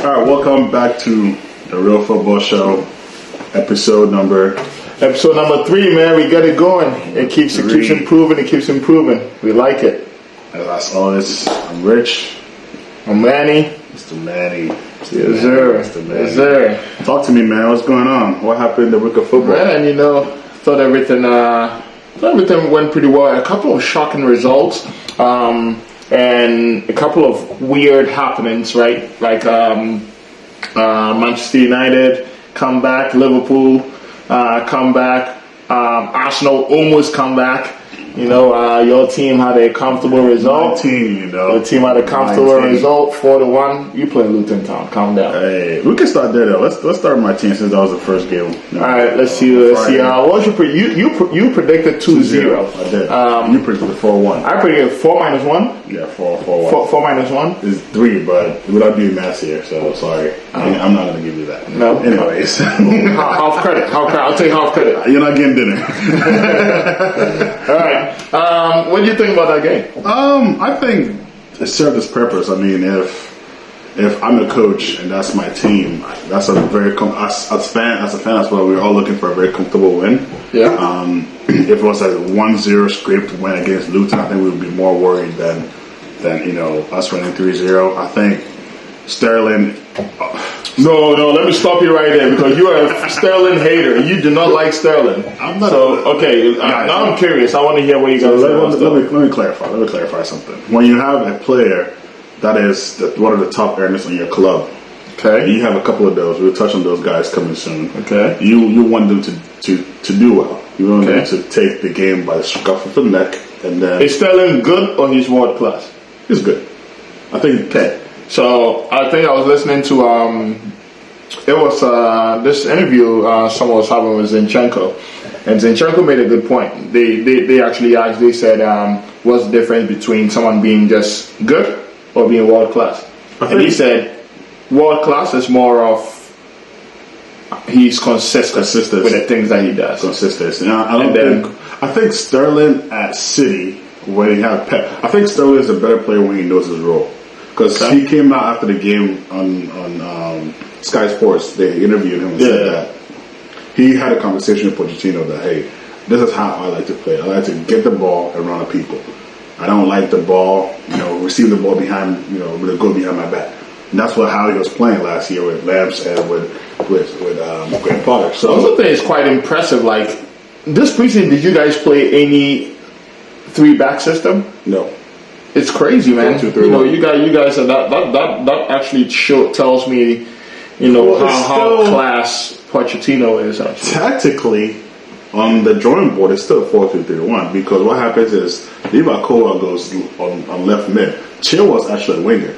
All right, welcome back to the Real Football Show, episode number 3, man. We got it going. It keeps improving. It keeps improving. We like it. As always, I'm Rich. I'm Manny. Mr. Manny. Yes, sir. Yes, sir. Talk to me, man. What's going on? What happened in the week of football? Man, thought everything went pretty well. A couple of shocking results, and a couple of weird happenings, right? Like Manchester United come back, Liverpool come back, Arsenal almost come back. Your team had a comfortable result. Your team had a comfortable result, 4-1. You play Luton Town. Calm down. Hey, we can start there though. Let's start my team since that was the first game. All right, let's see. What was you predicted 2-0. I did. You predicted 4-1. I predicted 4-1. Yeah, 4-1. 4-1. It's 3, but without doing maths here, so sorry. I'm not gonna give you that. No. Anyways, half credit. I'll take half credit. You're not getting dinner. All right. What do you think about that game? I think it served its purpose. I mean, if I'm the coach and that's my team, that's a very as a fan as well. We're all looking for a very comfortable win. Yeah. If it was a 1-0 scraped win against Luton, I think we would be more worried than us winning 3-0. I think Sterling. No, let me stop you right there because you are a Sterling hater. You do not like Sterling. I'm not. So, okay, now I'm curious. I want to hear what you guys say. Let me clarify. Let me clarify something. When you have a player that is one of the top earners in your club, okay, you have a couple of those. We'll touch on those guys coming soon. Okay, you want them to do well. You want them to take the game by the scruff of the neck, and then. Is Sterling good or he's world class? He's good. I think. Okay. So I think I was listening to it was this interview someone was having with Zinchenko, and Zinchenko made a good point. They actually asked. They said, "What's the difference between someone being just good or being world class?" And he said, "World class is more of he's consistent with the things that he does." Consistency. I think Sterling at City when he had Pep. I think Sterling is a better player when he knows his role. Because he came out after the game on Sky Sports. They interviewed him and said that he had a conversation with Pochettino that, hey, this is how I like to play. I like to get the ball and run at people. I don't like the ball, receive the ball behind, with a goal behind my back. And that's how he was playing last year with Lamps and with Graham Potter. So I also think it's quite impressive. Like this preseason, did you guys play any 3-back system? No. It's crazy, man. 4-2-3-1. You guys are that actually tells me, how class Pochettino is. Actually. Tactically, on the drawing board, it's still 4-2-3-1 because what happens is Levi Colwill goes on left mid. Chilwell's actually a winger,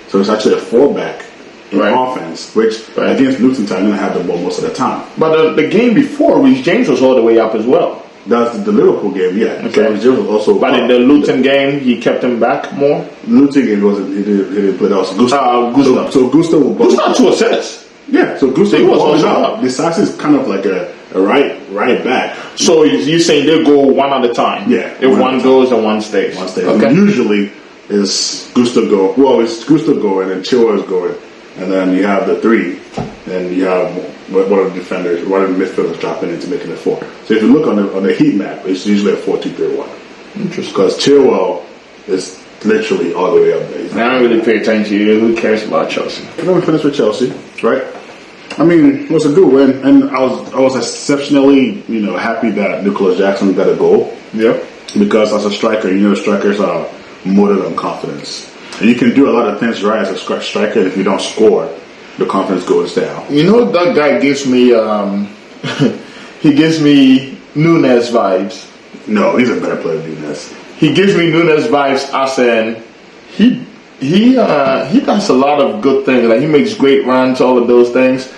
so it's actually a 4-back in offense, which against Luton Town didn't have the ball most of the time. But the game before, Reece James was all the way up as well. That's the Liverpool game, yeah. Okay. So was also but in the Luton game, he kept him back more. Luton game he didn't play. That was Gusto. So Gusto will Gusto had 2 assists. Yeah. So Gusto was also up. Besides, is kind of like a right back. So you're saying they go one at a time? Yeah. If one goes and one stays. Okay. Usually it's Gusto go. Well, it's Gusto going and Chilwell is going, and then you have the 3, and you have one of the defenders, one of the midfielders dropping into making it 4. So if you look on the heat map, it's usually a 4-2-3-1. Interesting. Because Chilwell is literally all the way up there. I don't really pay attention to you. Who cares about Chelsea? Then we finished with Chelsea, right? I mean, it was a good win, and I was exceptionally happy that Nicholas Jackson got a goal. Yeah. Because as a striker, strikers are molded on confidence, and you can do a lot of things right as a striker. If you don't score, the confidence goes down. That guy gives me he gives me Nunes vibes. No, he's a better player than Nunes. He gives me Nunes vibes as in he does a lot of good things. Like he makes great runs, all of those things.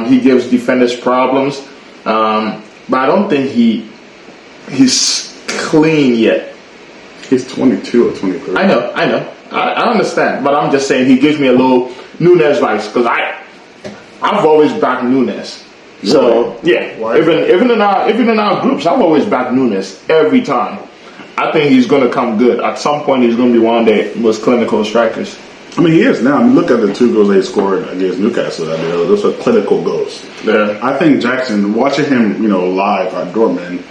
He gives defenders problems. But I don't think he's clean yet. He's 22 or 23. I know. I understand, but I'm just saying he gives me a little Nunes vibes because I've always backed Nunes. So yeah, even in our groups, I've always backed Nunes every time. I think he's going to come good. At some point, he's going to be one of the most clinical strikers. I mean, he is now. I mean, look at the 2 goals they scored against Newcastle. I mean, those are clinical goals. Yeah. I think Jackson, watching him, live at Dortmund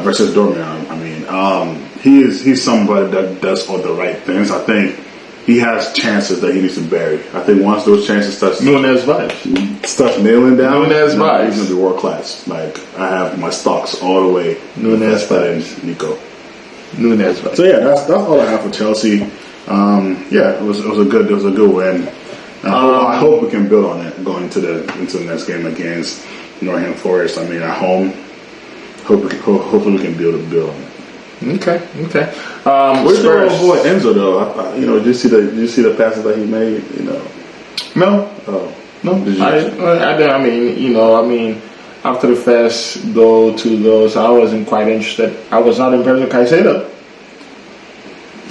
versus Dortmund. He's somebody that does all the right things. I think he has chances that he needs to bury. I think once those chances starts Nunez vibes. stuff nailing down, Nunez vibes. he's gonna be world class. Like I have my stocks all the way. Nunez vibes, Nico. Nunez vibes. So yeah, that's all I have for Chelsea. It was a good win. I hope we can build on it going into the next game against Nottingham Forest. I mean, at home. Hopefully we can build on it. Okay. Where's the boy Enzo though? Did you see the passes that he made? No. Oh No. Did you? I mean, after the first goal, 2 goals, I wasn't quite interested. I was not impressed with Caicedo.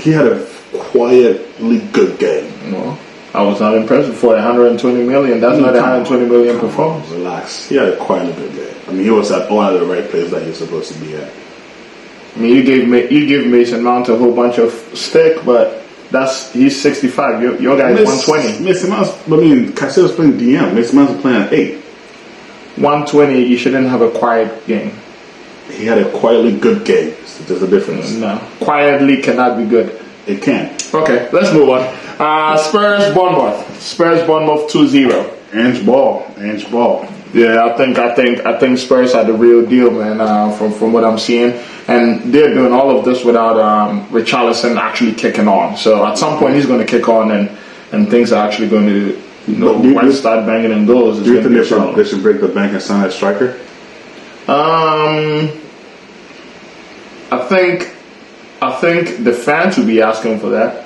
He had a quietly good game. No. I was not impressed for 120 million. That's not a 120 million performance. Relax. He had a quietly good game. I mean, he was at all of the right place that he was supposed to be at. I mean, you give Mason Mount a whole bunch of stick, but he's 65. Your guy's 120. Mason Mount. Caicedo's playing DM. Mason Mount's playing at 8. 120. You shouldn't have a quiet game. He had a quietly good game. So there's a difference. No, quietly cannot be good. It can. Okay, let's move on. Spurs Bournemouth 2-0. Ange Ball. Yeah, I think Spurs are the real deal, man. From what I'm seeing, and they're doing all of this without Richarlison actually kicking on. So at some point he's going to kick on, and things are actually going to start banging in goals. Do you think they should break the bank and sign a striker? I think the fans will be asking for that.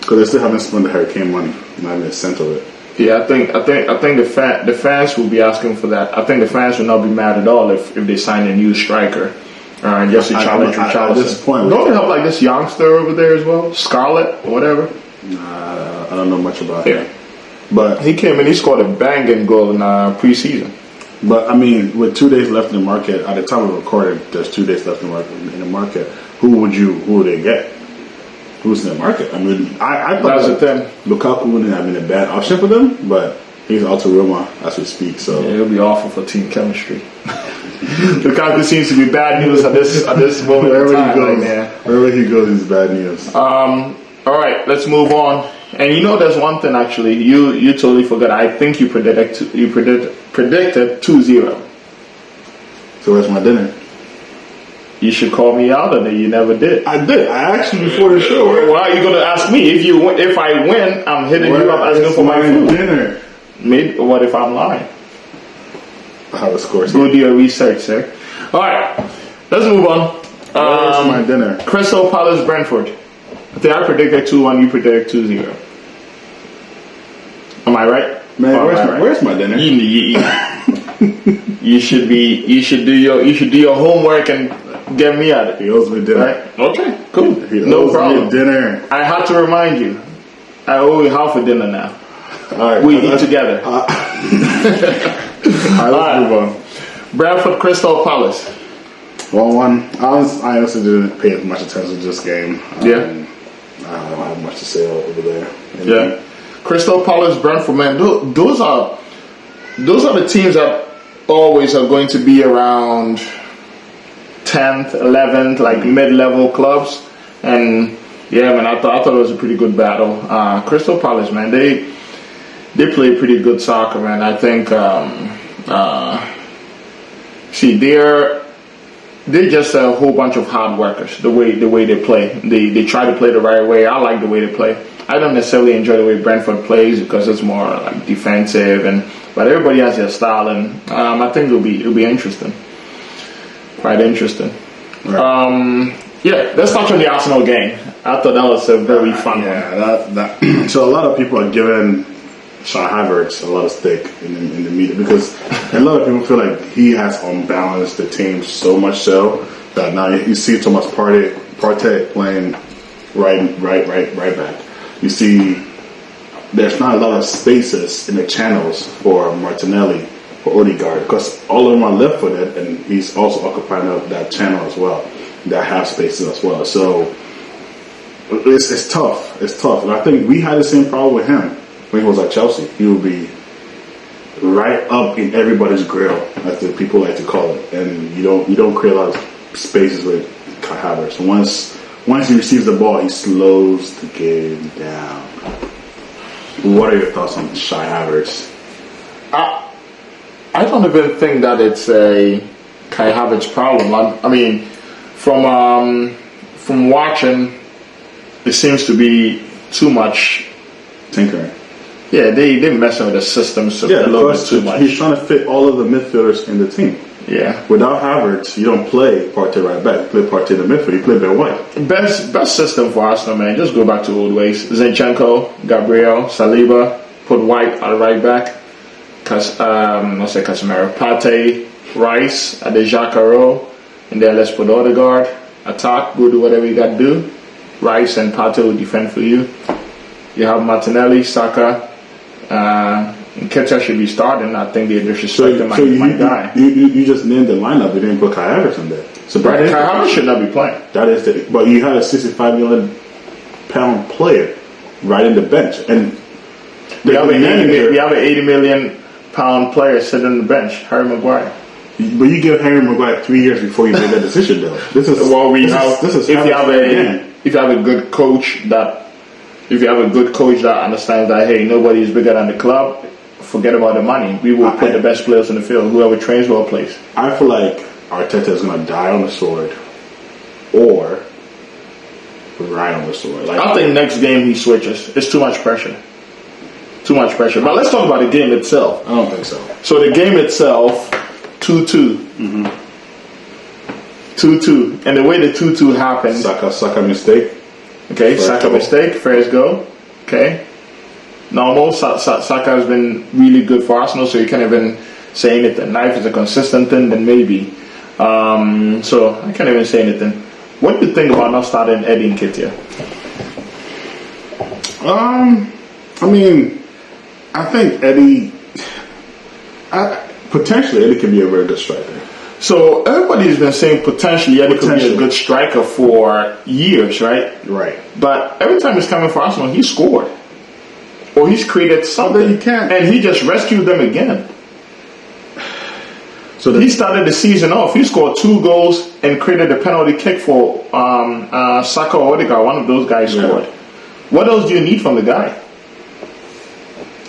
Because they still haven't spent the Hurricane money, not even a cent of it. Yeah, I think the fans will be asking for that. I think the fans will not be mad at all if they sign a new striker and just to challenge Richarlison. At this point, don't they have like this youngster over there as well, Scarlett or whatever? I don't know much about him. But he came and he scored a banging goal in preseason. But I mean, with 2 days left in the market, at the time of recording, there's 2 days left in the market. Who would they get? Who's in the market? I mean, I thought Lukaku wouldn't have been a bad option for them, but he's out to Roma as we speak. So it'll be awful for team chemistry. Lukaku seems to be bad news at this moment in time. Wherever he goes, it's bad news. All right, let's move on. And there's one thing actually. You totally forgot. I think you predicted 2-0. So where's my dinner? You should call me out on it. You never did. I did. I asked you before the show. Why are you going to ask me? If I win, I'm hitting you up asking for my food. Dinner. Maybe. What if I'm lying? How the score? Go do your research, sir. All right, let's move on. Where's my dinner? Crystal Palace Brentford. I think I predicted 2-1. You predicted 2-0. Am I right? Man, where's my dinner? You should do your homework and get me at it. He owes me dinner. Right? Okay, cool. No problem. Dinner. I had to remind you. I owe you half a dinner now. All right, we eat together. All right, let's move on. Brentford Crystal Palace. 1-1. I honestly didn't pay as much attention to this game. I don't have much to say over there. Yeah. Crystal Palace, Brentford, man, those are the teams that always are going to be around 10th, 11th, like mid-level clubs. And yeah, man, I thought it was a pretty good battle. Crystal Palace, man, they play pretty good soccer, man. I think they're just a whole bunch of hard workers. The way they play, they try to play the right way. I like the way they play. I don't necessarily enjoy the way Brentford plays because it's more like defensive, but everybody has their style, and I think it'll be interesting, quite interesting. Right. Let's touch on the Arsenal game. I thought that was a very fun one. So a lot of people are giving Sean Havertz a lot of stick in the media because a lot of people feel like he has unbalanced the team so much so that now you see Thomas Partey playing right back. You see there's not a lot of spaces in the channels for Martinelli, for Odegaard, because all of them are left-footed, and he's also occupying that channel as well, that half spaces as well. So It's tough. It's tough. And I think we had the same problem with him when he was at Chelsea. He would be right up in everybody's grill, as the people like to call it. And you don't create a lot of spaces with Kai Havertz. Once he receives the ball, he slows the game down. What are your thoughts on Kai Havertz? I don't even think that it's a Kai Havertz problem. I mean, from watching, it seems to be too much Tinkering. Yeah, they messing with the system a little bit too much. He's trying to fit all of the midfielders in the team. Yeah. Without Havertz, you don't play Partey right back. You play Partey in the midfield. You play Ben White. Best system for Arsenal, man. Just go back to old ways. Zinchenko, Gabriel, Saliba, put White at right back. Casemiro, Partey, Rice at the Jacaro, and then let's put Odegaard. Attack, go do whatever you got to do. Rice and Partey will defend for you. You have Martinelli, Saka, and Keita should be starting. I think they're disrespecting my guy. You just named the lineup. You didn't put Kai Havertz in there. So Kai Havertz should not be playing. But you had a £65 million player right in the bench, and we have an £80 million player sitting on the bench, Harry Maguire. But you give Harry Maguire 3 years before you make that decision, though. If you have a good coach that understands that, hey, nobody is bigger than the club, forget about the money. We will put the best players in the field. Whoever trains well plays. I feel like Arteta is going to die on the sword or ride on the sword. I think next game he switches. It's too much pressure. But let's talk about the game itself. I don't think so. So the game itself, 2-2. Mm-hmm. 2-2. And the way the 2-2 happened. Saka mistake. Okay, Saka mistake, first goal. Okay. Normal, Saka has been really good for Arsenal, so you can't even say anything. Now, if it's a consistent thing, then maybe. So I can't even say anything. What do you think about not starting Eddie Nketiah? I think Eddie, potentially Eddie can be a very good striker. So everybody's been saying potentially Eddie could be a good striker for years, right? Right. But every time he's coming for Arsenal, he scored. Or he's created something. He can't. And he just rescued them again. So he started the season off. He scored 2 goals and created a penalty kick for Saka or Odegaard. One of those guys scored. What else do you need from the guy?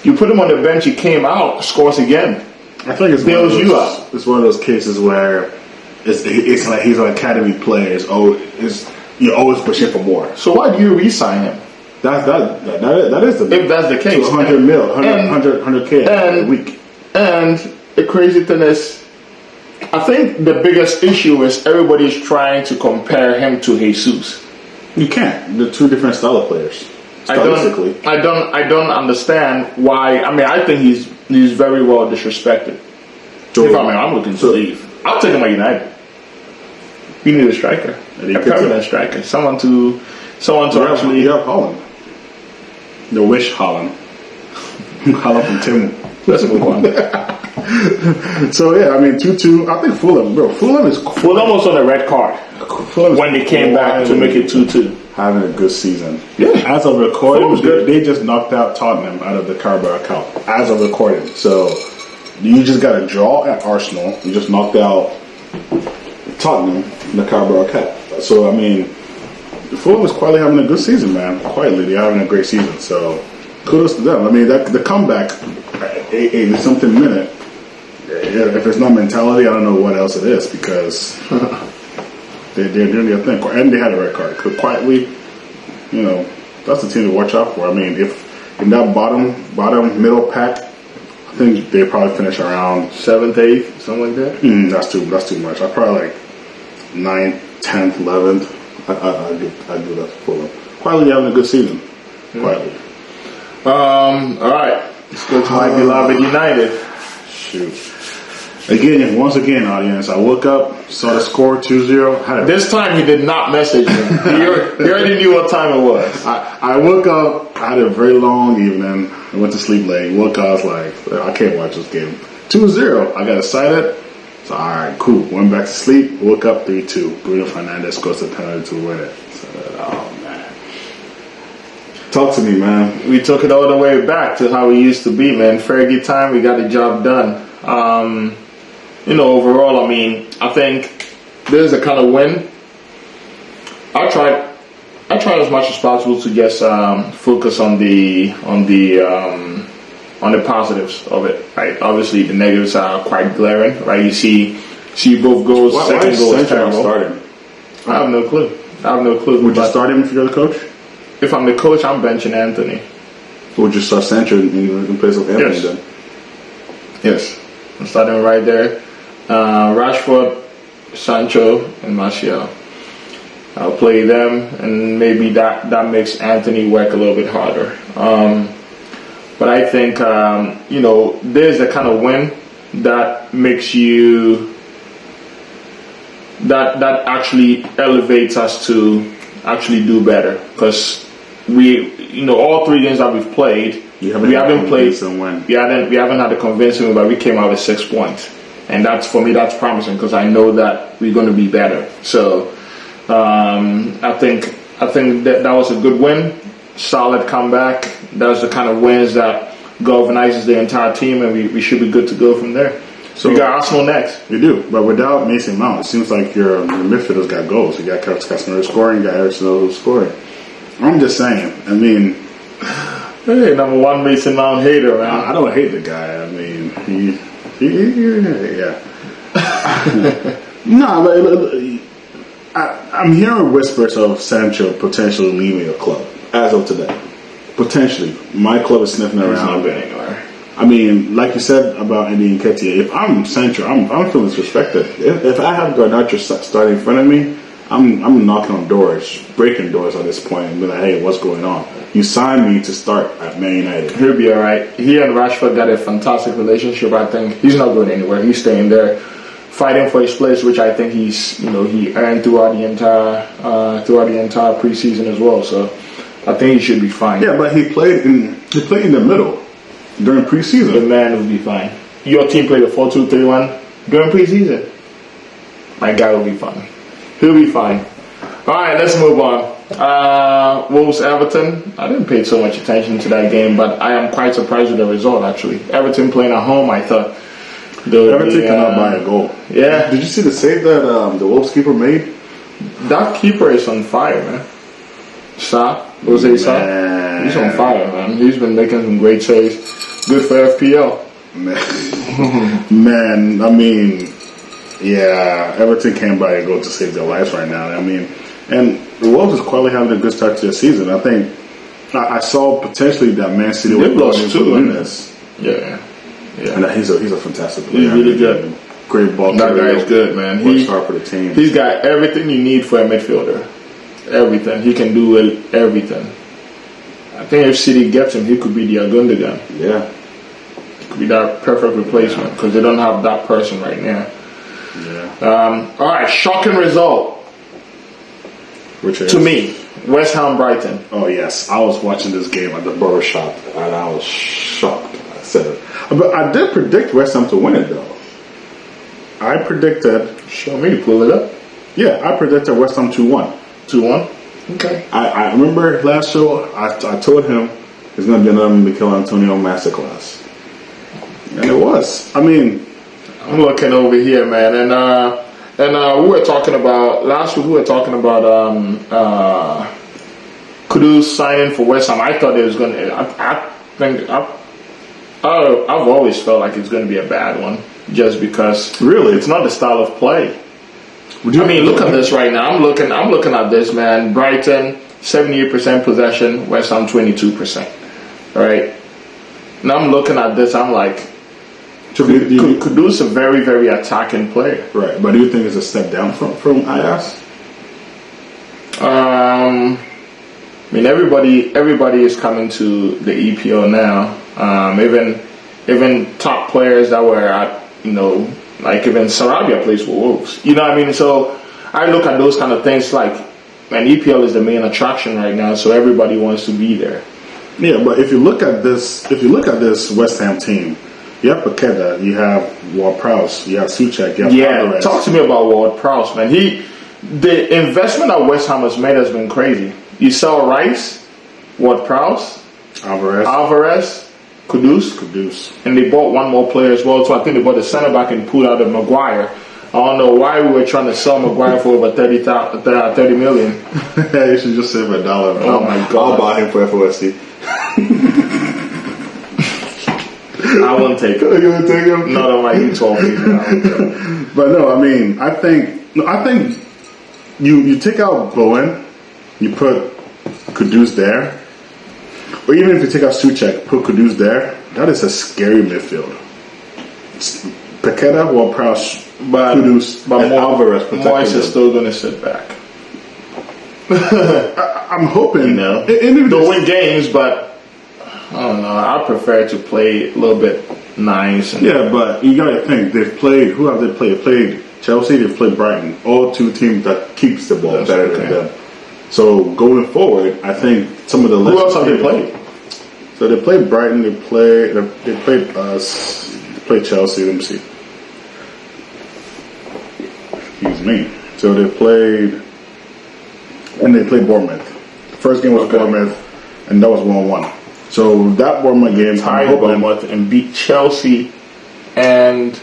You put him on the bench, he came out, scores again. I think it's one of those cases where it's like he's an academy player. You're always pushing for more. So why do you re-sign him? That is the if that's the case. 100K a week. And the crazy thing is, I think the biggest issue is everybody's trying to compare him to Jesus. You can't. They're two different style of players. I don't understand why. I mean, I think he's very well disrespected. I'm looking to leave. I'll take him at United. We need a striker, a permanent striker, someone to actually. You have Holland. The wish Holland. Holland from Timu. Let's move on. So yeah, 2-2. I think Fulham was on a red card when they came back to make it 2-2. Having a good season. Yeah. As of recording, they just knocked out Tottenham out of the Carabao Cup. As of recording. So you just got a draw at Arsenal. You just knocked out Tottenham in the Carabao Cup. So Fulham is quietly having a good season, man. Quietly, they're having a great season. So kudos to them. The comeback, 80-something minute. If it's not mentality, I don't know what else it is, because they're doing their thing. And they had a red card. Quietly, that's the team to watch out for. If in that bottom middle pack, I think they probably finish around 7th, 8th, something like that. That's too much. I probably like 9th, 10th, 11th. I do that for them. Quietly having a good season. Quietly. All right. Let's go to my beloved United. Shoot. Once again, audience, I woke up, saw the score 2-0. This time he did not message me. He already knew what time it was. I woke up, I had a very long evening. I went to sleep late. Woke up, I was like, I can't watch this game. 2-0. I got excited. So, all right, cool. Went back to sleep. Woke up 3-2. Bruno Fernandes scores a penalty to win it. So, oh, man. Talk to me, man. We took it all the way back to how we used to be, man. Fergie time, we got the job done. Overall, I mean, I think this is the kind of win. I tried as much as possible to just focus on the positives of it. Right, obviously the negatives are quite glaring. Right, you see both goals. Second goal is terrible. Starting? I have no clue. Would you start him if you're the coach? If I'm the coach, I'm benching Anthony. Would you start Sancho in place of Anthony then? Yes, I'm starting right there. Rashford, Sancho, and Martial. I'll play them, and maybe that makes Anthony work a little bit harder. But I think there's a kind of win that makes you that actually elevates us to actually do better, because all 3 games that we've played, we haven't had to convince him, but we came out with 6 points, and that's promising, because I know that we're going to be better. So I think that was a good win, solid comeback. That's the kind of wins that galvanizes the entire team, and we should be good to go from there. So we got Arsenal next. You do, but without Mason Mount, it seems like your midfielders got goals. You got Casemiro scoring, you got Eriksen scoring. I'm just saying. I mean, hey, number one Mason Mount hater, man. I don't hate the guy. I mean, yeah. No, but I'm hearing whispers of Sancho potentially leaving the club as of today. Potentially, my club is sniffing around. He's not going anywhere. I mean, like you said about Andy Nketiah, if I'm Sancho, I'm feeling disrespected. If I have Garnacho starting in front of me, I'm knocking on doors, breaking doors at this point, and be like, hey, what's going on? You signed me to start at Man United. He'll be all right. He and Rashford got a fantastic relationship. I think he's not going anywhere. He's staying there, fighting for his place, which I think he earned throughout the entire preseason as well. So I think he should be fine. Yeah, but he played in the middle during preseason. The man will be fine. Your team played a 4-2-3-1 during preseason. My guy will be fine. He'll be fine. All right, let's move on. Wolves Everton. I didn't pay so much attention to that game, but I am quite surprised with the result. Actually, Everton playing at home, I thought Everton cannot buy a goal. Yeah. Did you see the save that the Wolves keeper made? That keeper is on fire, man. Jose Sa. He's on fire, man. He's been making some great saves. Good for FPL. Man, I mean, yeah, Everton can't buy a goal to save their lives right now. I mean, and the Wolves is quietly having a good start to the season. I think I saw potentially that Man City would lost to win this. Yeah. And he's a fantastic player. He's really good. Great ball. That guy is good, man. He's hard for the team. He's got everything you need for a midfielder. Everything. He can do everything. I think if City gets him, he could be the Gundogan. Yeah. Could be that perfect replacement, because they don't have that person right now. Yeah. All right, shocking result. Which is? To me, West Ham Brighton. Oh yes, I was watching this game at the barber shop and I was shocked. I said it, but I did predict West Ham to win it though. I predicted. Show me, pull it up. Yeah, I predicted West Ham 2-1. 2-1. Okay. I remember last show I told him it's going to be another Mikel Antonio masterclass, and it was. I mean, I'm looking over here, man, and we were talking about last week. We were talking about Kudus signing for West Ham. I thought it was going to. I've always felt like it's going to be a bad one, just because really it's not the style of play. I mean, look at this right now. I'm looking at this, man. Brighton 78% possession, West Ham 22%. All right. Now I'm looking at this. I'm like, Kudus a very, very attacking player. Right, but do you think it's a step down from Ajax? I mean, everybody is coming to the EPL now. Even top players that were at, like even Sarabia plays for Wolves. You know what I mean? So I look at those kind of things like, man, EPL is the main attraction right now, so everybody wants to be there. Yeah, but if you look at this West Ham team, you have Paqueta, you have Ward-Prowse, you have Souček, you have Alvarez. Talk to me about Ward-Prowse, man. The investment that West Ham has made has been crazy. You sell Rice, Prowse, Alvarez, Kudus, and they bought one more player as well. So I think they bought the center back and pulled out of Maguire. I don't know why we were trying to sell Maguire for over 30 million. You should just save $1. Oh my God! I'll buy him for FOSD. I won't take him. You would take him? Not on my U12 team. But no, I mean, I think you take out Bowen, you put Kudus there, or even if you take out Suchek, put Kudus there. That is a scary midfield. Paqueta, Prowse, Kudus, and Alvarez protecting Moyes is still going to sit back. I'm hoping, they'll win games, but I don't know. I prefer to play a little bit nice. Yeah, but you gotta think they've played. Who have they played? They played Chelsea. They've played Brighton. All two teams that keeps the ball better than them. So going forward, I think some of the who else have they played? So they played Brighton. They played us. They played Chelsea. Let me see. Excuse me. So they played, and they played Bournemouth. The first game was Bournemouth, and that was 1-1. So that Bournemouth game tied Bournemouth and beat Chelsea and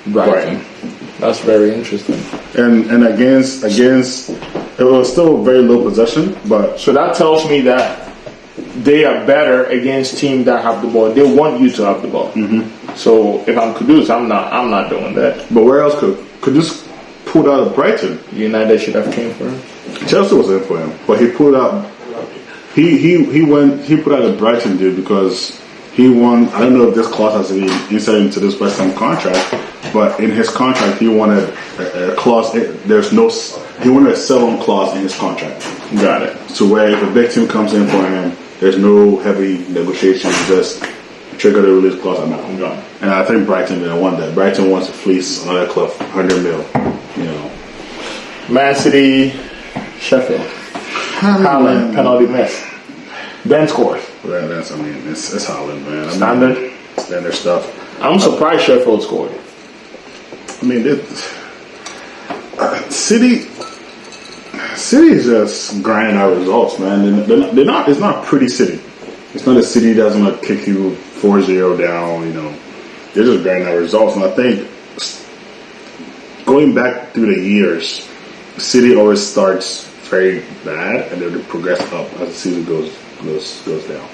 Brighton. That's very interesting. And against it was still very low possession, but so that tells me that they are better against teams that have the ball. They want you to have the ball. Mm-hmm. So if I'm Kudus, I'm not doing that. But where else could Kudus pulled out of Brighton? United should have came for him. Chelsea was in for him, but he pulled out. He put out a Brighton deal because he won. I don't know if this clause has to be inserted into this West Ham contract, but in his contract he wanted a clause. He wanted a sell-on clause in his contract. Got it. So where if a big team comes in for him, there's no heavy negotiations. Just trigger the release clause. I'm gone. And I think Brighton didn't want that. Brighton wants to fleece another club 100 mil. Man City, Sheffield. Haaland, penalty miss. Ben scores. Well, it's Haaland, man. Standard stuff. I'm surprised Sheffield scored. I mean, City is just grinding out results, man. They're not. It's not a pretty City. It's not a City that's gonna kick you 4-0 down. They're just grinding out results, and I think going back through the years, City always starts very bad, and then they progress up as the season goes down.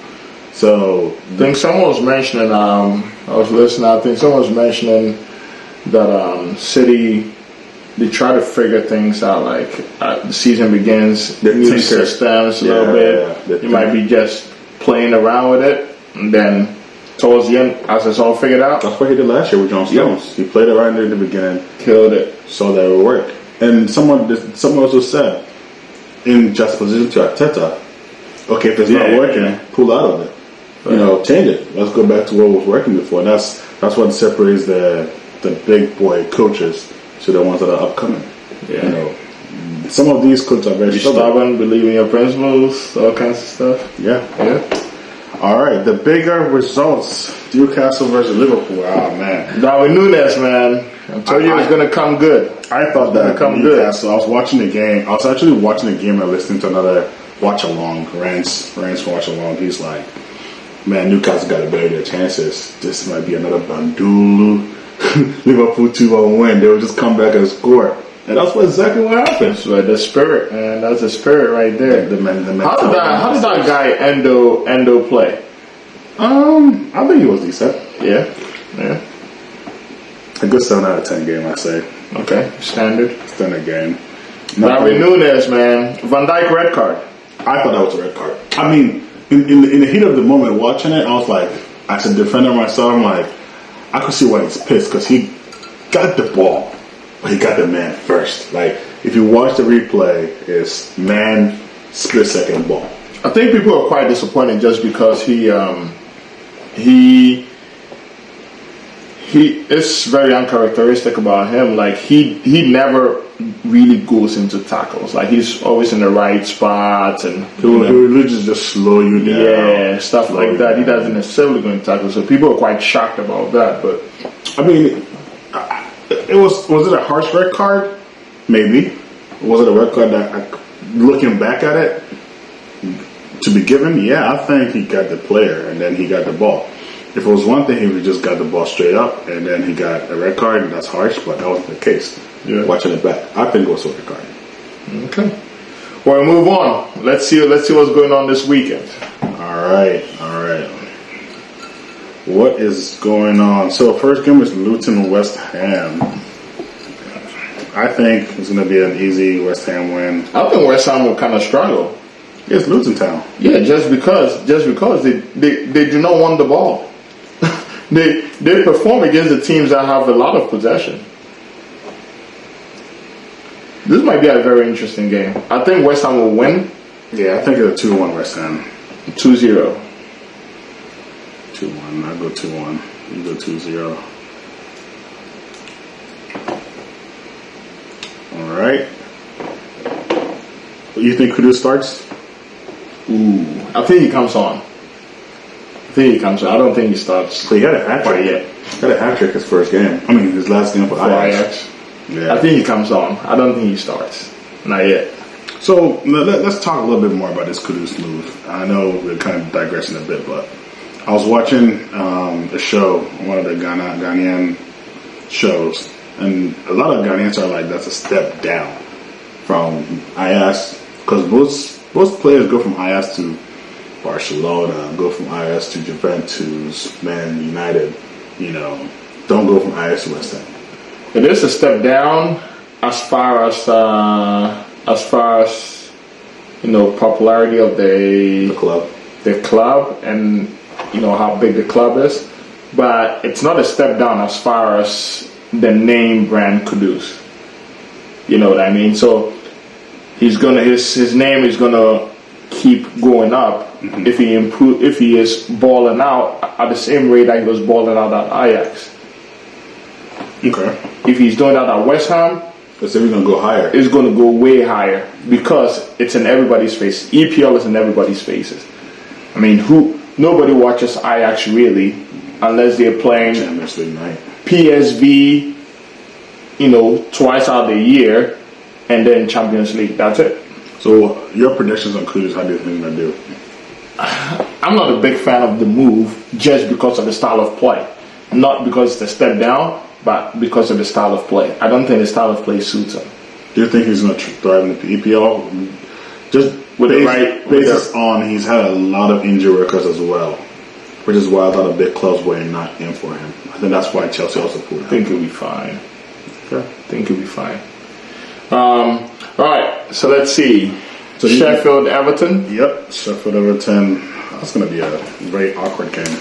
So I think someone was mentioning. I was listening. I think someone was mentioning that City, they try to figure things out. Like the season begins, new systems a little bit. You might be just playing around with it, and then towards the end, as it's all figured out. That's what he did last year with John Stones. He played it right in the beginning, killed it, so that it would work. And someone also said, in juxtaposition to Arteta, okay, if it's not working, pull out of it. Change it. Let's go back to what was working before. That's what separates the big boy coaches to the ones that are upcoming. Yeah. Some of these coaches are very stubborn, believe in your principles, all kinds of stuff. Yeah. All right, the bigger results: Newcastle versus Liverpool. Oh man, Darwin Núñez, man. I told you it was going to come good. I thought that come Newcastle. I was watching the game. I was actually watching the game and listening to another watch along. Rance watch along. He's like, man, Newcastle got to better their chances. This might be another Bandulu Liverpool 2-1 win. They will just come back and score. And that's exactly what happened. So the spirit, man. That's the spirit right there. How did that guy Endo play? I think he was decent. Yeah. A good 7 out of 10 game, I say. Okay, standard game. Darwin Núñez, man. Van Dijk red card. I thought that was a red card. I mean, in the heat of the moment watching it, I was like, as a defender myself, I'm like, I could see why he's pissed because he got the ball, but he got the man first. Like, if you watch the replay, it's man split second ball. I think people are quite disappointed just because he it's very uncharacteristic about him. Like he never really goes into tackles. Like he's always in the right spots and he will just slow you down. Yeah, stuff like that. He doesn't necessarily go into tackles. So people are quite shocked about that. But I mean, it was it a harsh red card? Maybe. Was it a red card that, looking back at it, to be given, yeah, I think he got the player and then he got the ball. If it was one thing, he would just got the ball straight up and then he got a red card, and that's harsh, but that wasn't the case. Yeah. Watching it back, I think it was a red card. Okay. Well, move on. Let's see what's going on this weekend. All right. What is going on? So first game is Luton West Ham. I think it's going to be an easy West Ham win. I think West Ham will kind of struggle. It's Luton Town. Yeah, just because they do not want the ball. they perform against the teams that have a lot of possession. This might be a very interesting game. I think West Ham will win. Yeah, I think it's a 2-1 West Ham. 2-0. 2-1. I go 2-1. You go 2-0. All right. You think Kudus starts? Ooh, I think he comes on. I don't think he starts. So he had a hat trick. Yet. He had a hat trick his first game. I mean, his last game for Ajax. Yeah. I think he comes on. I don't think he starts. Not yet. So let's talk a little bit more about this Kudus move. I know we're kind of digressing a bit, but I was watching a show, one of the Ghanaian shows, and a lot of Ghanaians are like, that's a step down from Ajax, because most players go from Ajax to Barcelona, go from Ajax to Juventus, Man United, don't go from Ajax to West Ham. It is a step down as far as popularity of the club, and how big the club is, but it's not a step down as far as the name brand Kudus. You know what I mean? So his name is gonna keep going up if he is balling out at the same rate that he was balling out at Ajax. Okay. If he's doing that at West Ham, because then we're gonna go higher. It's gonna go way higher because it's in everybody's face. EPL is in everybody's faces. I mean, nobody watches Ajax really unless they're playing Champions League night. PSV, twice out of the year, and then Champions League. That's it. So your predictions on Kudus, how do you think they'll do? I'm not a big fan of the move just because of the style of play. Not because it's a step down, but because of the style of play. I don't think the style of play suits him. Do you think he's going to thrive in the EPL? Just with basis on he's had a lot of injury records as well, which is why a lot of big clubs were not in for him. I think that's why Chelsea also pulled him. I think he'll be fine. Okay. I think he'll be fine. All right, so let's see. So Sheffield Everton. Yep, Sheffield Everton. That's going to be a very awkward game.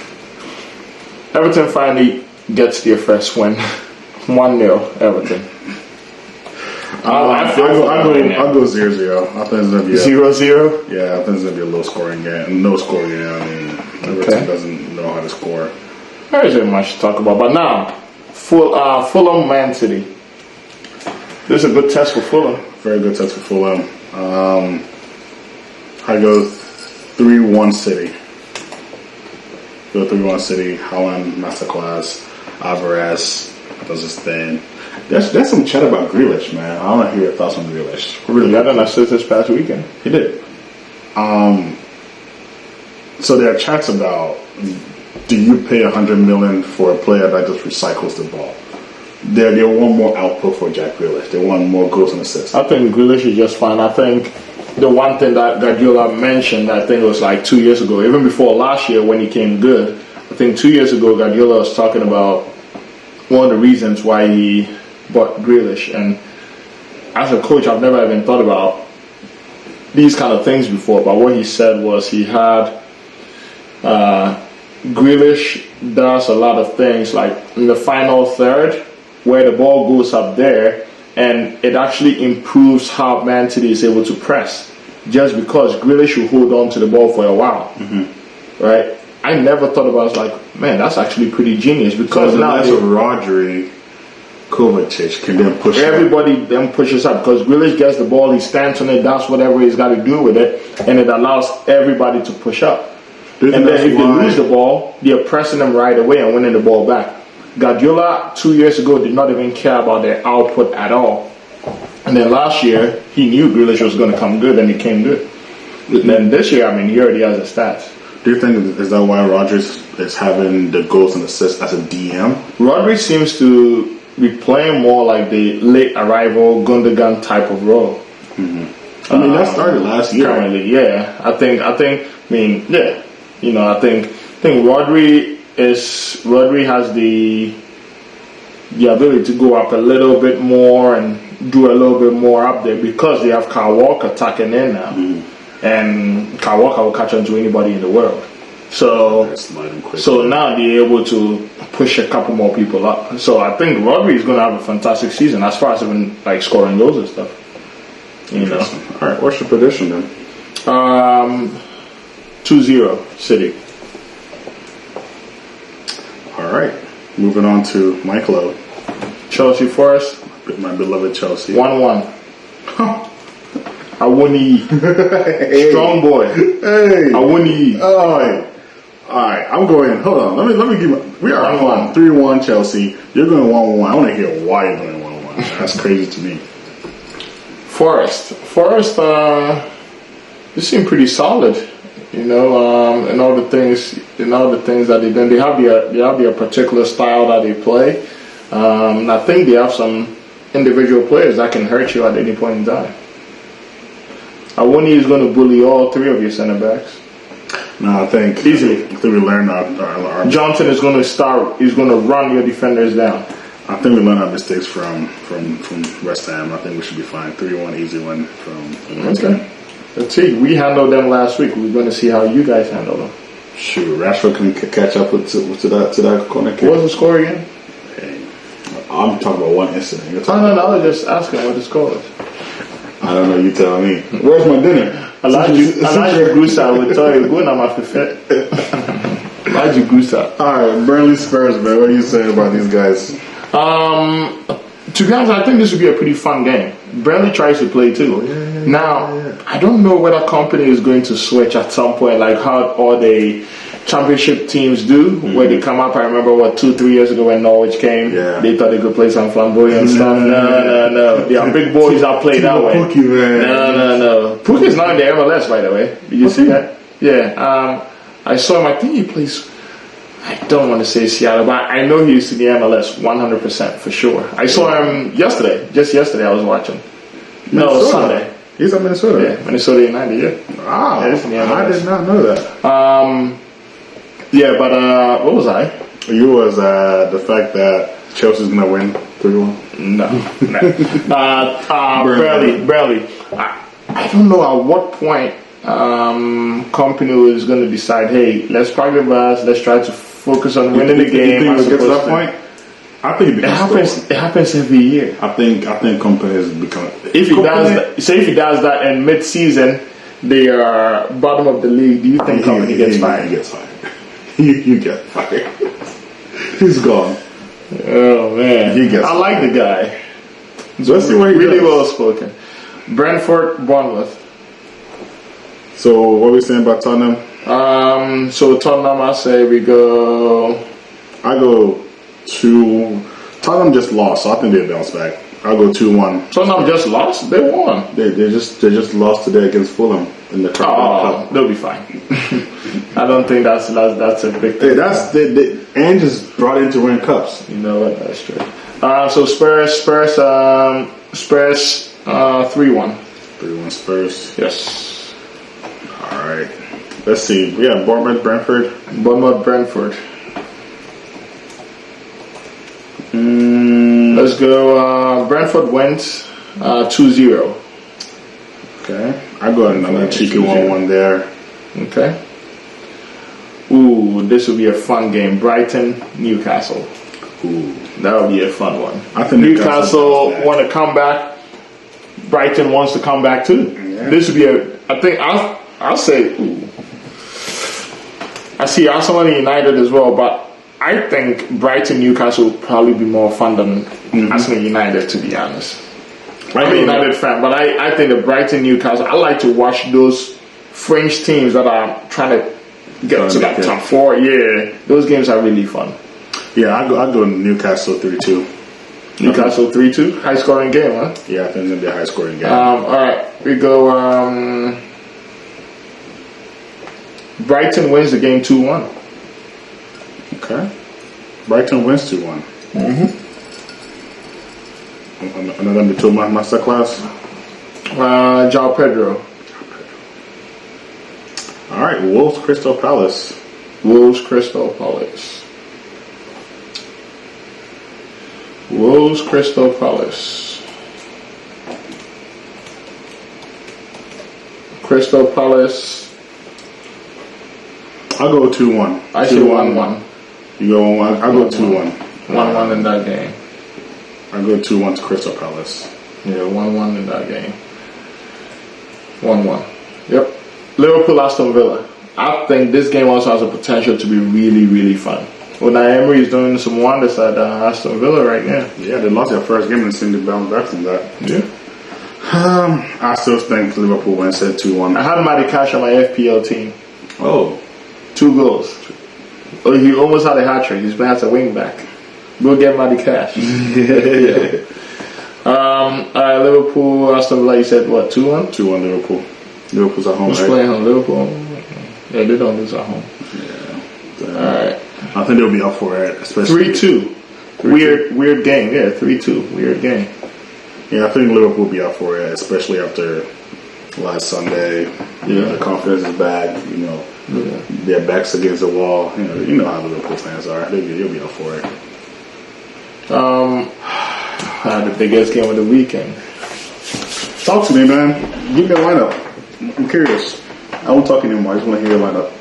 Everton finally gets their first win. 1-0 Everton. I'll go 0-0. I think it's going to be 0-0? Yeah, I think it's going to be a low scoring game. No scoring game. I mean, Everton doesn't know how to score. There isn't much to talk about. But now, Fulham Man City. This is a good test for Fulham. Very good test for Fulham. I go 3-1 City. Go 3-1 City. Haaland masterclass. Alvarez does his thing. There's some chat about Grealish, man. I want to hear your thoughts on Grealish. Really, got an assist this past weekend. He did. So there are chats about, do you pay $100 million for a player that just recycles the ball? They want more output for Jack Grealish. They want more goals and assists. I think Grealish is just fine. I think the one thing that Guardiola mentioned, I think it was like 2 years ago, even before last year when he came good, I think 2 years ago Guardiola was talking about one of the reasons why he bought Grealish. And as a coach, I've never even thought about these kind of things before. But what he said was he had Grealish does a lot of things like in the final third where the ball goes up there, and it actually improves how Man City is able to press just because Grealish will hold on to the ball for a while. Right? I never thought about it. I was like, man, that's actually pretty genius because so now that's Rodri, Kovacic can then push everybody up. Then pushes up because Grealish gets the ball, he stands on it, does whatever he's got to do with it, and it allows everybody to push up. And then if they lose the ball, they're pressing them right away and winning the ball back. Guardiola 2 years ago did not even care about their output at all. And then last year, he knew Grealish was going to come good, and he came good. And then this year, I mean, he already has the stats. Do you think is that why Rodgers is having the goals and assists as a DM? Rodri seems to be playing more like the late arrival Gundogan type of role. I mean, that started last year. Currently, yeah. I think. I mean, yeah. You know, I think Rodri has the ability to go up a little bit more and do a little bit more up there because they have Kyle Walker tucking in now, and Kyle Walker will catch on to anybody in the world. So now they're able to push a couple more people up. So I think Rodri is going to have a fantastic season as far as even like scoring goals and stuff. You know. All right, what's your prediction then? 2-0 City. All right, moving on to my club, Chelsea Forest. my beloved Chelsea. 1-1. Awuni. Strong boy. Hey. Awuni. All right. I'm going. Hold on. Let me give. We are 1-1. 3-1 Chelsea. You're going 1-1. I want to hear why you're going 1-1. That's crazy to me. Forest, they seem pretty solid, you know, in all the things that they've done. They have their particular style that they play. I think they have some individual players that can hurt you at any point in time. Awoni is going to bully all three of your center backs. No, I think easily. I think we learned our Johnson is going to start. He's going to run your defenders down. I think we learned our mistakes from West Ham. I think we should be fine. 3-1 easy win from West Ham. Let's see. We handled them last week. We're going to see how you guys handle them. Shoot, Rashford can catch up to that corner kick. What was the score again? Hey, I'm talking about one incident. No, I was just asking what the score was. I don't know. You tell me. Where's my dinner? Elijah Gusa would tell you, go now, my fit. Elijah Gusa. All right, Burnley Spurs, man. What are you saying about these guys? To be honest, I think this would be a pretty fun game. Burnley tries to play too. I don't know whether company is going to switch at some point, like how all the championship teams do, where they come up. I remember 2-3 years ago when Norwich came, they thought they could play some flamboyant stuff. No. They are big boys that play that way. Pookie, man. No. Pookie is not in the MLS, by the way. Did you see that? Yeah. I saw him. I think he plays. I don't want to say Seattle, but I know he used to be MLS 100% for sure. I saw him yesterday. Just yesterday I was watching. No, Sunday. He's at Minnesota. Yeah, Minnesota United, yeah. Wow. I did not know that. But what was I? You was the fact that Chelsea's going to win 3-1. No. Barely. I don't know at what point company is going to decide, hey, let's park the bus, let's try to focus on winning the game. You think it gets to that point? I think it happens every year. I think company has become. If he does that in mid-season, they are bottom of the league. Do you think company gets fired? He gets fired. You get fired. He's gone. Oh man, I like the guy. Let's see what he really does. Well spoken. Brentford, Bournemouth. So what are we saying about Tottenham? So Tottenham, I say we go. I go 2. Tottenham just lost, so I think they bounce back. I'll go 2-1. Tottenham just lost. They won. They just lost today against Fulham in the Cup. They'll be fine. I don't think that's a big thing. Hey, and just brought in to win cups. You know what? That's true. So Spurs, 3-1. 3-1 Spurs. Yes. All right. Let's see. We have Bournemouth, Brentford. Let's go. Brentford wins 2-0. Okay. I go another cheeky 1-1 there. Okay. Ooh, this will be a fun game. Brighton, Newcastle. Ooh, that'll be a fun one. I think Newcastle want to come back. Brighton wants to come back too. Yeah. This would be I'll say. Ooh. I see Arsenal and United as well, but I think Brighton Newcastle will probably be more fun than Arsenal United, to be honest. I'm a United fan, but I think the Brighton Newcastle. I like to watch those French teams that are trying to get to that top 4. Yeah, those games are really fun. Yeah, I go Newcastle 3-2. Newcastle 3-2, high scoring game, huh? Yeah, I think it's gonna be a high scoring game. All right, we go. Brighton wins the game 2-1. Okay. Brighton wins 2-1. Another Mitoma masterclass. João Pedro. All right, Wolves Crystal Palace. Wolves Crystal Palace. Wolves Crystal Palace. Crystal Palace. I'll go 2-1. I say 1-1. You go 1-1. I'll go 2-1. 1-1 in that game. I'll go 2-1 to Crystal Palace. Yeah, 1-1 in that game. 1-1. Yep. Liverpool Aston Villa. I think this game also has a potential to be really, really fun. Well, now Emery is doing some wonders at Aston Villa right now. Yeah, they lost their first game and seem to bounce back from that. Yeah. I still think Liverpool wins at 2-1. I had Matty Cash on my FPL team. Oh. 2 goals. Oh, he almost had a hat trick. He's playing as a wing back. Go get Matty Cash. Yeah. Liverpool, Aston Villa, you said what, 2-1? 2-1 Liverpool. Liverpool's at home, Who's right? playing on Liverpool? Yeah, they don't lose at home. Yeah. Alright. I think they'll be up for it, especially 3-2. Weird game. Yeah, 3-2. Weird game. Yeah, I think Liverpool will be up for it, especially after last Sunday. Yeah. The confidence is back. Their backs against the wall. You know how Liverpool fans are. They'll be up for it. The biggest game of the weekend. Talk to me, man. Give me a lineup. I'm curious. I won't talk anymore. I just want to hear your lineup.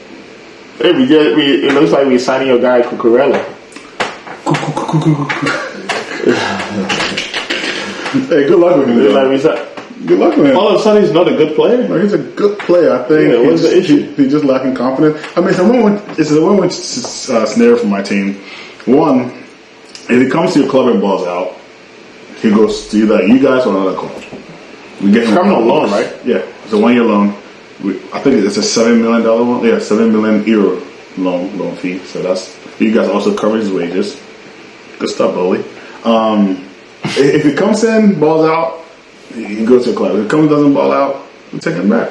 Hey, it looks like we're signing your guy Cucurella. Hey, good luck with him. Good luck with him. All of a sudden, he's not a good player. No, he's a good player. I think what's the issue? He's just lacking confidence. I mean, it's a one-win scenario for my team. One, if he comes to your club and balls out, he goes to either you guys or another club. We get him coming on loan, right? Yeah, it's a 1-year loan. I think it's a $7 million one. Yeah, €7 million loan fee. So that's you guys also cover his wages. Good stuff, Bully. If he comes in, balls out, he goes to the club. If he comes doesn't ball out, we take him back.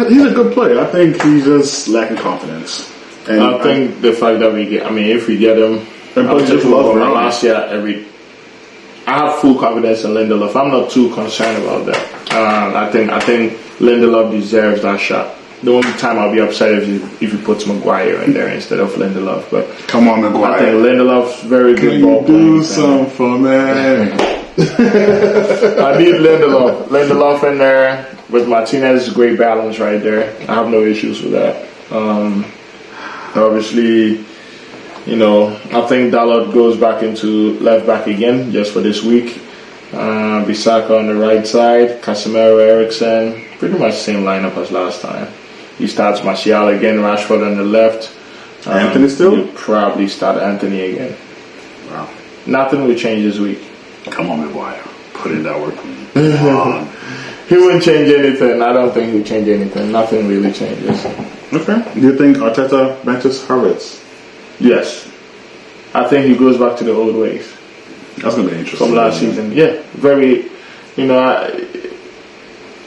He's a good player. I think he's just lacking confidence. And I think the fact that if we get him, last year I have full confidence in Lindelof. I'm not too concerned about that. I think Lindelof deserves that shot. The only time I'll be upset if he puts Maguire in there instead of Lindelof. But come on, Maguire. I think Lindelof's very good ball playing. Do something for me. I need Lindelof. Lindelof in there with Martinez, great balance right there. I have no issues with that. Obviously, I think Dalot goes back into left back again just for this week. Bissaka on the right side, Casemiro, Eriksen, pretty much the same lineup as last time. He starts Martial again, Rashford on the left. Anthony still? You'll probably start Anthony again. Wow. Nothing will change this week. Come on, Maguire. Put in that work. He wouldn't change anything. I don't think he'll change anything. Nothing really changes. Okay. Do you think Arteta benches Havertz? Yes. I think he goes back to the old ways. That's going to be interesting. From last season. Yeah. Very,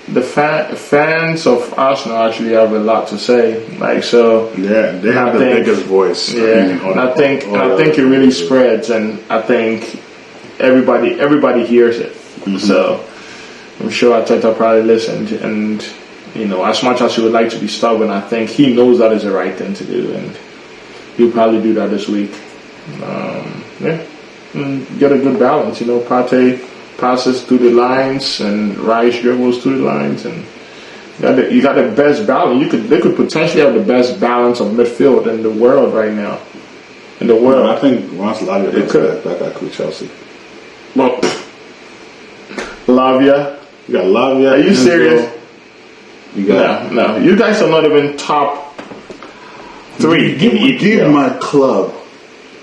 the fans of Arsenal actually have a lot to say. Yeah, they have the biggest voice. Yeah. I think it really spreads, and I think everybody hears it. Mm-hmm. So I'm sure Arteta probably listened, and as much as he would like to be stubborn, I think he knows that is the right thing to do, and he'll probably do that this week. And get a good balance. Partey passes through the lines and Rice dribbles through the lines, and you got the best balance. They could potentially have the best balance of midfield in the world right now. In the world, I think once Lavia comes back with Chelsea. Well, Lavia, you got Lavia. Are you serious? You got no. You guys are not even top 3. Give my club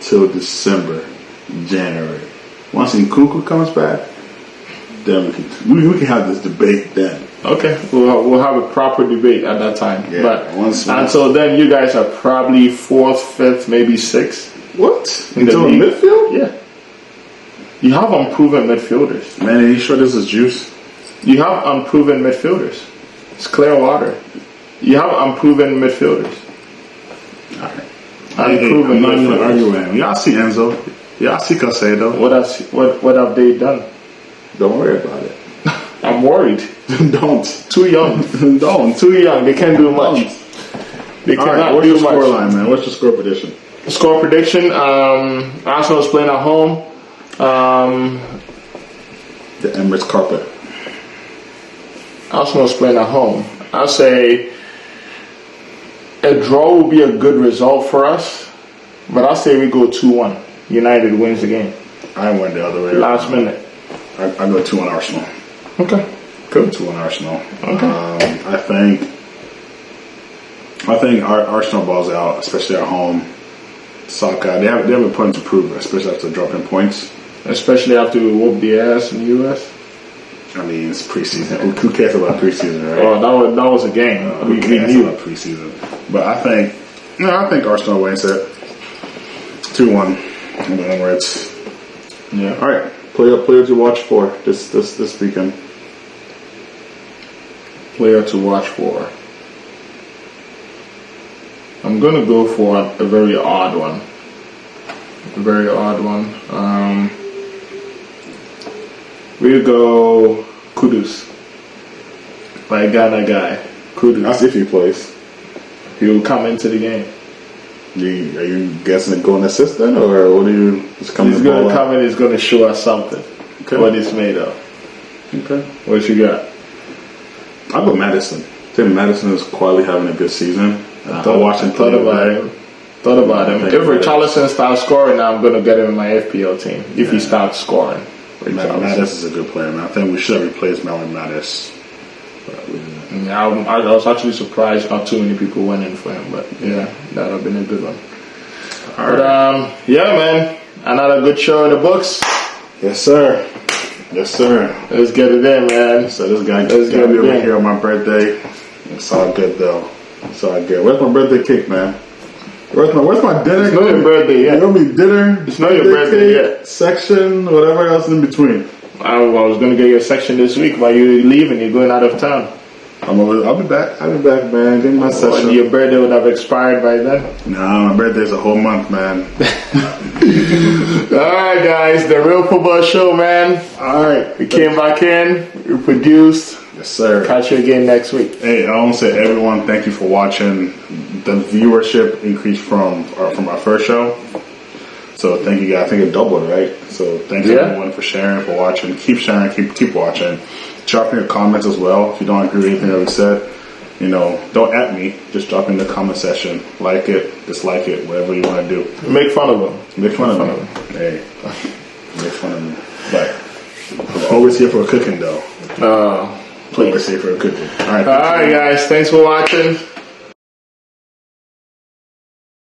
till December, January. Once Nkunku comes back, then we can have this debate then. Okay, we'll have a proper debate at that time. Yeah, but until then, you guys are probably 4th, 5th, maybe 6th. What? In the midfield? Yeah. You have unproven midfielders. Man, are you sure this is juice? You have unproven midfielders. It's clear water. You have unproven midfielders. Unproven I'm not even midfielders. arguing. Y'all see Enzo. Y'all see Casado. What have they done? Don't worry about it. I'm worried. Don't. Too young. Don't. Too young. They can't do much. They All cannot right, what's do your much. score line, man? What's your score prediction? Score prediction. Arsenal's playing at home. The Emirates carpet. Arsenal's playing at home. I'll say a draw will be a good result for us, but I'll say we go 2-1. United wins the game. I went the other way. Last minute. I go 2-1 Arsenal. Okay. Good. 2-1 Arsenal. Okay. I think Arsenal balls out, especially at home. Saka, they have a point to prove, especially after dropping points. Especially after we whoop the ass in the US. I mean, it's preseason. Who cares about preseason, right? Oh, that was a game. Who cares about preseason? But I think Arsenal wins it 2-1 in the Emirates. Yeah. All right, player to watch for this weekend. Player to watch for. I'm gonna go for a very odd one. We'll go Kudus. My Ghana guy. Kudus. That's if he plays. He'll come into the game. Are you guessing a goal assistant, or what are you just coming? He's gonna come in. He's gonna show us something. Okay. What he's made of. Okay. What you got? I'll go Madison. I think Madison is quietly having a good season. Thought about him. If Richarlison starts scoring, I'm gonna get him in my FPL team. If he starts scoring. Mattis is a good player, man. I think we should have replaced Melvin Mattis. Yeah, I was actually surprised not too many people went in for him, but yeah, that would have been a good one. But yeah, man, another good show in the books. Yes, sir. Yes, sir. Let's get it in, man. So this guy Let's got get me it over in. here on my birthday. It's all good though. It's all good. Where's my birthday cake, man? Where's my dinner? It's not your birthday yet. You owe me dinner. It's not your birthday cake, yet. Section, whatever else in between. I was gonna get your section this week, but you're leaving. You're going out of town. I'll be back. I'll be back, man. Give me my section. Your birthday would have expired by then. Nah, my birthday's a whole month, man. Alright, guys, the Real Football Show, man. Alright. We came back in, we produced. Yes, sir. Catch you again next week. Hey, I want to say everyone, thank you for watching. The viewership increased from our first show. So thank you guys. I think it doubled, right? So thank you everyone for sharing, for watching. Keep sharing, keep watching. Drop in your comments as well. If you don't agree with anything that we said, don't at me. Just drop in the comment section. Like it, dislike it, whatever you want to do. Make fun of them. Make fun of me. Hey, make fun of me. But I'm always here for cooking, though. Always here for cooking. All right, guys. Thanks for watching.